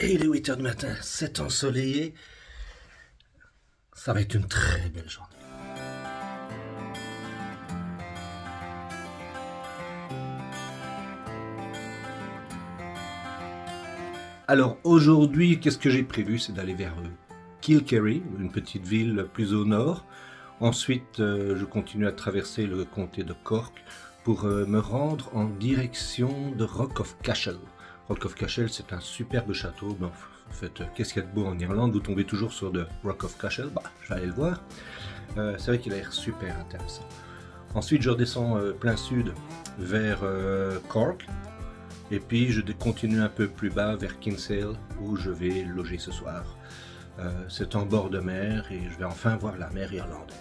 Et il est 8 heures du matin, c'est ensoleillé. Ça va être une très belle journée. Alors aujourd'hui, qu'est-ce que j'ai prévu? C'est d'aller vers Kilkerry, une petite ville plus au nord. Ensuite, je continue à traverser le comté de Cork pour me rendre en direction de Rock of Cashel. Rock of Cashel, c'est un superbe château. Ben, en fait, qu'est-ce qu'il y a de beau en Irlande? Vous tombez toujours sur de Rock of Cashel. Bah, je vais aller le voir. C'est vrai qu'il a l'air super intéressant. Ensuite, je redescends plein sud vers Cork. Et puis, je continue un peu plus bas vers Kinsale, où je vais loger ce soir. C'est en bord de mer et je vais enfin voir la mer irlandaise.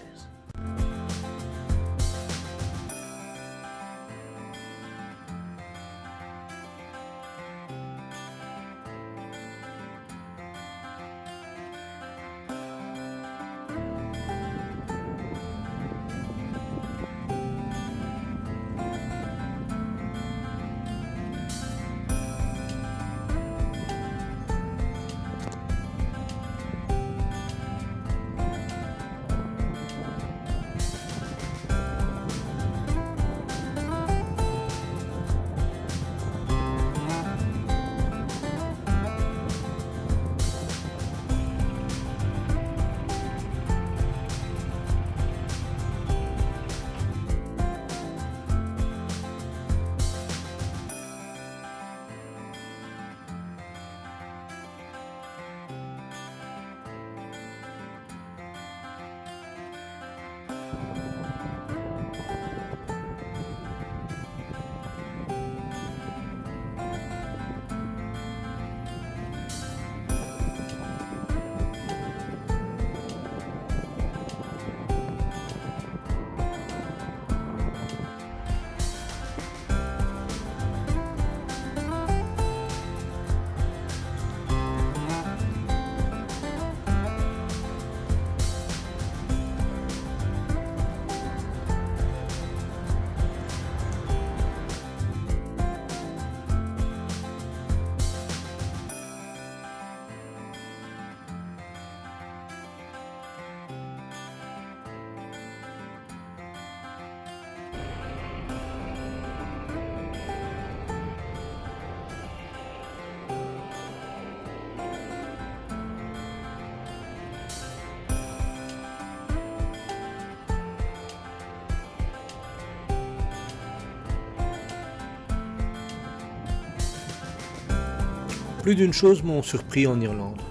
Plus d'une chose m'ont surpris en Irlande,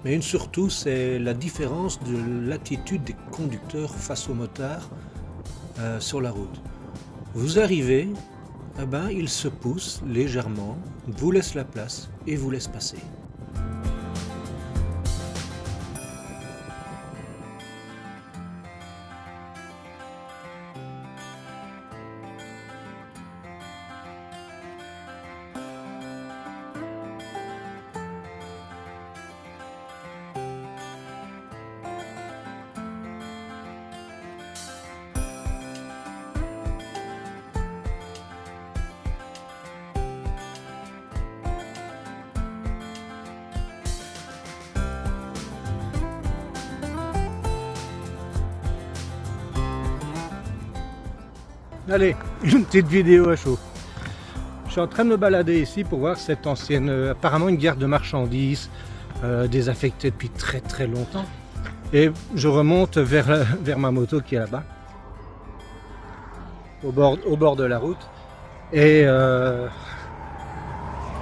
mais une surtout, c'est la différence de l'attitude des conducteurs face aux motards sur la route. Vous arrivez, ils se poussent légèrement, vous laissent la place et vous laissent passer. Allez, une petite vidéo à chaud. Je suis en train de me balader ici pour voir cette ancienne, apparemment une gare de marchandises, désaffectée depuis très très longtemps. Et je remonte vers ma moto qui est là-bas, au bord de la route. Et il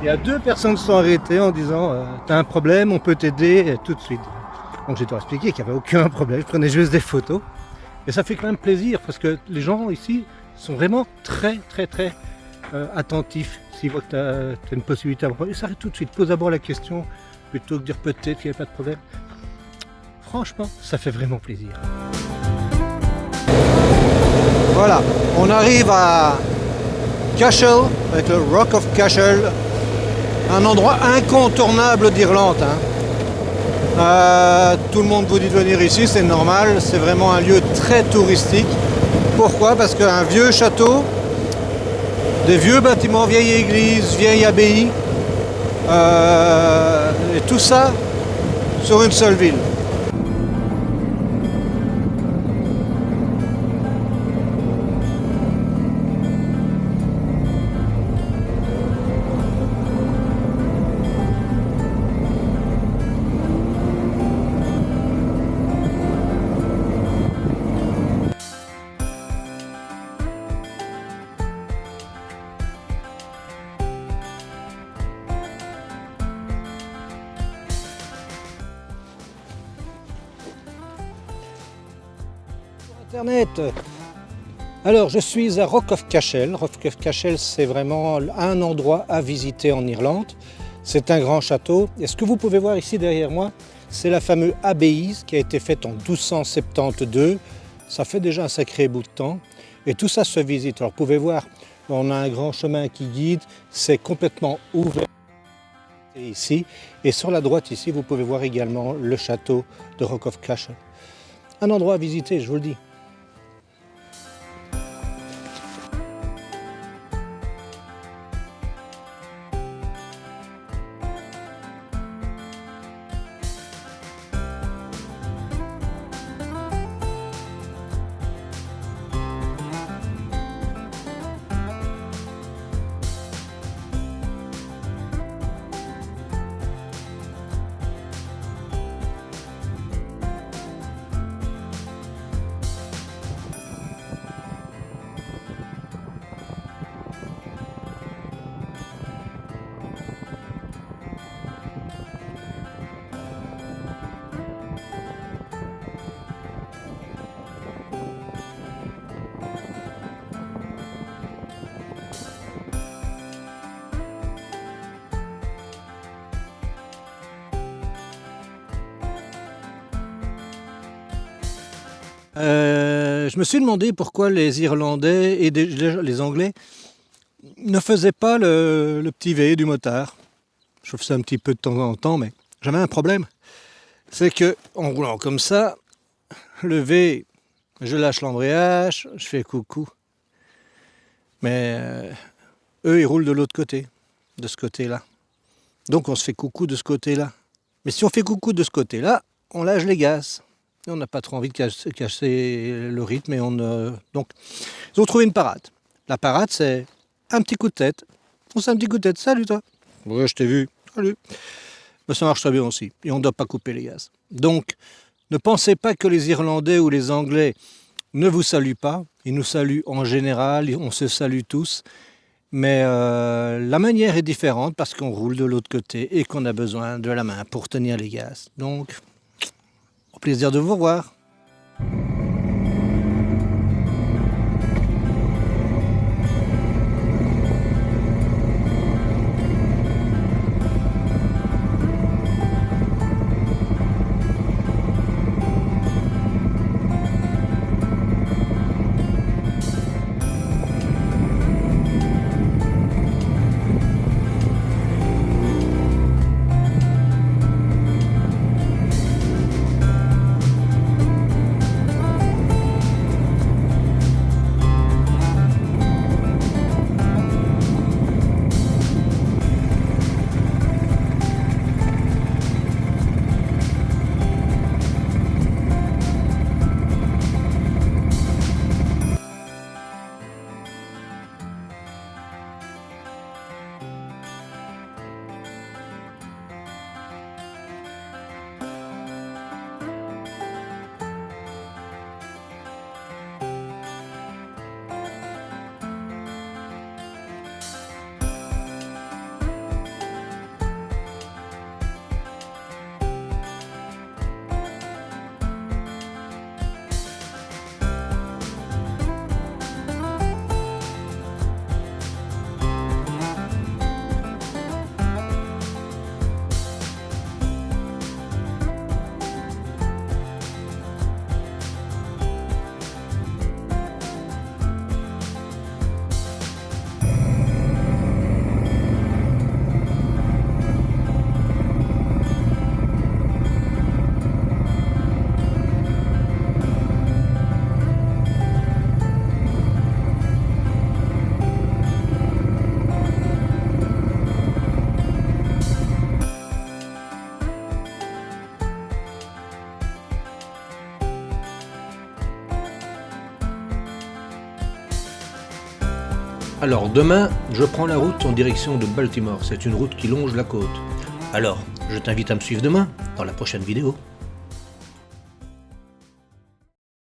y a deux personnes qui sont arrêtées en disant t'as un problème, on peut t'aider tout de suite. Donc j'ai expliqué qu'il n'y avait aucun problème, je prenais juste des photos. Et ça fait quand même plaisir parce que les gens ici sont vraiment très attentifs. S'ils voient que tu as une possibilité, ils s'arrêtent tout de suite, posent d'abord la question plutôt que de dire peut-être qu'il n'y a pas de problème. Franchement, ça fait vraiment plaisir. Voilà, on arrive à Cashel, avec le Rock of Cashel, un endroit incontournable d'Irlande. Tout le monde vous dit de venir ici, c'est normal, c'est vraiment un lieu très touristique. Pourquoi? Parce qu'un vieux château, des vieux bâtiments, vieille église, vieille abbaye, Et tout ça sur une seule ville. Internet. Alors, je suis à Rock of Cashel. Rock of Cashel, c'est vraiment un endroit à visiter en Irlande. C'est un grand château. Et ce que vous pouvez voir ici derrière moi, c'est la fameuse abbaye qui a été faite en 1272. Ça fait déjà un sacré bout de temps. Et tout ça se visite. Alors, vous pouvez voir, on a un grand chemin qui guide. C'est complètement ouvert ici. Et sur la droite ici, vous pouvez voir également le château de Rock of Cashel. Un endroit à visiter, je vous le dis. Je me suis demandé pourquoi les Irlandais et les Anglais ne faisaient pas le petit V du motard. Je fais ça un petit peu de temps en temps, mais j'avais un problème. C'est que en roulant comme ça, le V, je lâche l'embrayage, je fais coucou. Mais eux, ils roulent de l'autre côté, de ce côté-là. Donc on se fait coucou de ce côté-là. Mais si on fait coucou de ce côté-là, on lâche les gaz. Et on n'a pas trop envie de casser le rythme. Donc, ils ont trouvé une parade. La parade, c'est un petit coup de tête. On fait un petit coup de tête. Salut toi. Ouais, je t'ai vu. Salut. Mais ça marche très bien aussi. Et on ne doit pas couper les gaz. Donc, ne pensez pas que les Irlandais ou les Anglais ne vous saluent pas. Ils nous saluent en général. On se salue tous. Mais la manière est différente parce qu'on roule de l'autre côté et qu'on a besoin de la main pour tenir les gaz. Donc, au plaisir de vous revoir. Alors demain, je prends la route en direction de Baltimore. C'est une route qui longe la côte. Alors, je t'invite à me suivre demain, dans la prochaine vidéo.